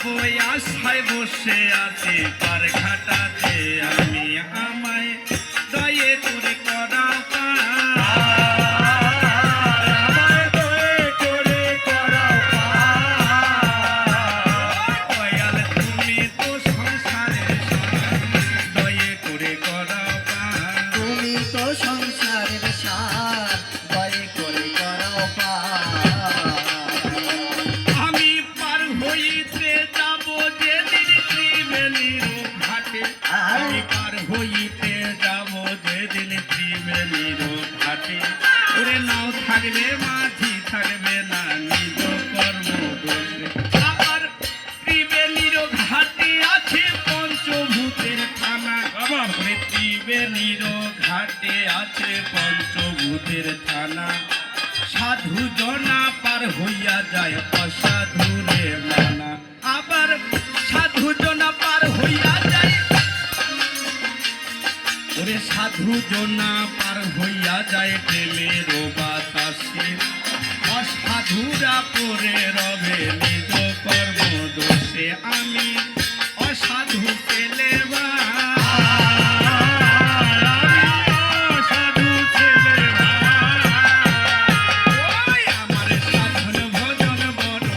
ওই আশায় বসে আছি পার ঘাটাতে আমি আমায় দয়ে করে করা হইতে যাব যেদিন ত্রিবেণীর ঘাটে ওরে নাও থাকবে মাঝি থাকবে না নিজ কর্ম দোষে আবার ত্রিবেণীর ঘাটে আছে পঞ্চভূতের থানা ওরে ত্রিবেণীর ঘাটে আছে পঞ্চভূতের থানা সাধু জনা পার হইয়া যায় অসাধুরে মানা আবার সাধু জনা পার হইয়া যায় ওরে সাধু জনা পার হইয়া যায় প্রেমের বাতাসে অসাধুরা পরে রবে নিজ কর্ম দোষে আমি অসাধু ছেলে আমার সাধন ভজন বড়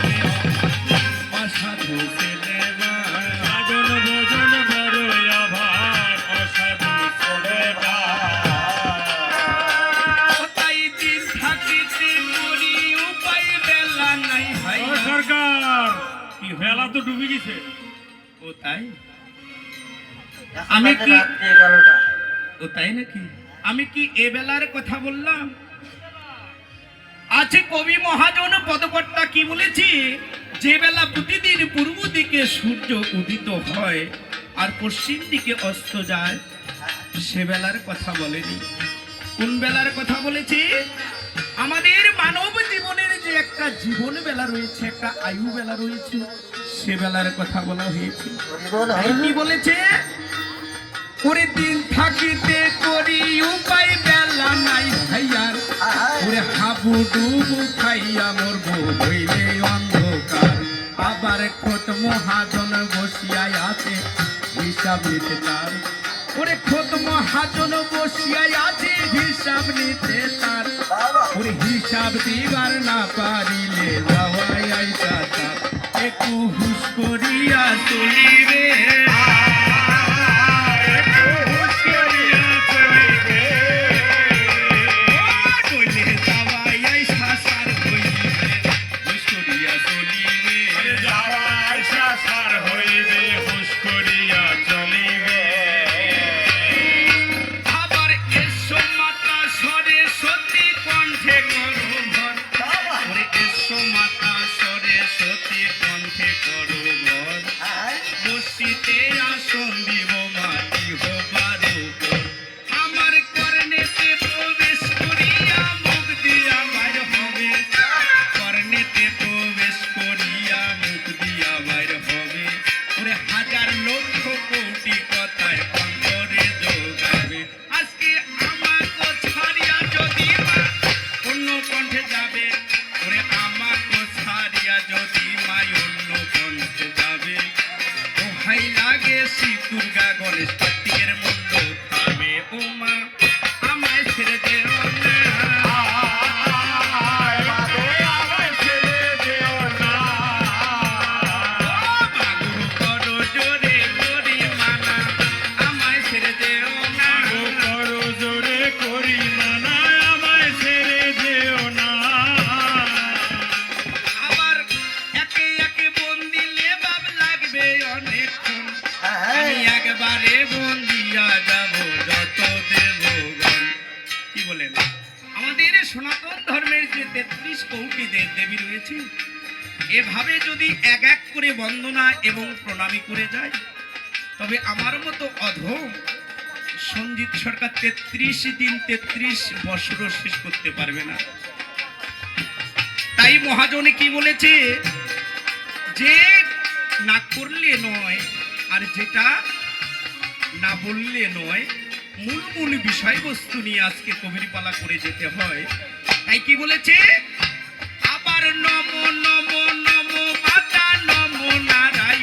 অসাধু ছেলে সাধন ভজন বড় অভাব অসাধু বেলা তো ডুবে গেছে ও তাই আমি কি ও তাই নাকি আমি কি এ বেলার কথা বললাম আছে কবি মহাজন পদকর্তা কি বলেছি যে বেলা প্রতিদিন পূর্ব দিকে সূর্য উদিত হয় আর পশ্চিম দিকে অস্ত যায় সে বেলার কথা বলেনি কোন বেলার কথা বলেছি আমাদের মানব জীবনের যে একটা জীবন বেলা রয়েছে একটা আয়ু বেলা রয়েছে সে বেলার কথা বলা হয়েছে কি বলেছে ওরে দিন থাকিতে করি উপায় বেলা নাই ভাইয়ার ওরে হাবু ডুবু খাইয়া মরবো হইলে অন্ধকার আবার খোট মহাজন বসিয়াই আছে হিসাব নিতে তার ওরে খোট মহাজন বসিয়াই আছে হিসাব নিতে তার ওরে হিসাব দিবার না পারিলে যাওয়াই আইসা তার একটু হুশ করিয়া চলিবে দুর্গা গণেশ কার্তিকের মন্দ খাবে ও মা আমায় ছেড়ে দেও না আমায় ছেড়ে দেও না বাবু করো জোরে করি মানা আমায় ছেড়ে দেও না করো জোরে করি মানা আমায় ছেড়ে দেও না আবার একে একে বন্দিলে বাব লাগবে অনেকক্ষণ আমি একবারে বন্দিয়া যাব যত দেবগণ কি বলেন আমাদের সনাতন ধর্মের যে ৩৩ কোটি দেবী রয়েছে এভাবে যদি এক এক করে বন্দনা এবং প্রণামী করে যায় তবে আমার মতো অধম সঞ্জিত সরকার ৩৩ দিন ৩৩ বছর শেষ করতে পারবে না তাই মহাজনে কি বলেছে যে না করলে নয় আর যেটা না বললে নয় মূল মূল বিষয়বস্তু নিয়ে আজকে কবির পালা করে যেতে হয় তাই কি বলেছে আবার নমো নমো নমো মাতা নমো নারায়ণ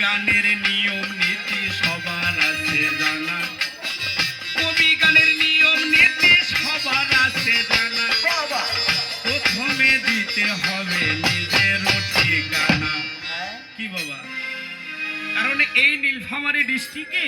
গানের নিয়ম নীতি সবার আছে জানা, কবি গানের নিয়ম নীতি সবার আছে জানা। প্রথমে দিতে হবে নিজের ঠিকানা। কি বাবা, কারণ এই নীলফামারী ডিস্ট্রিক্টে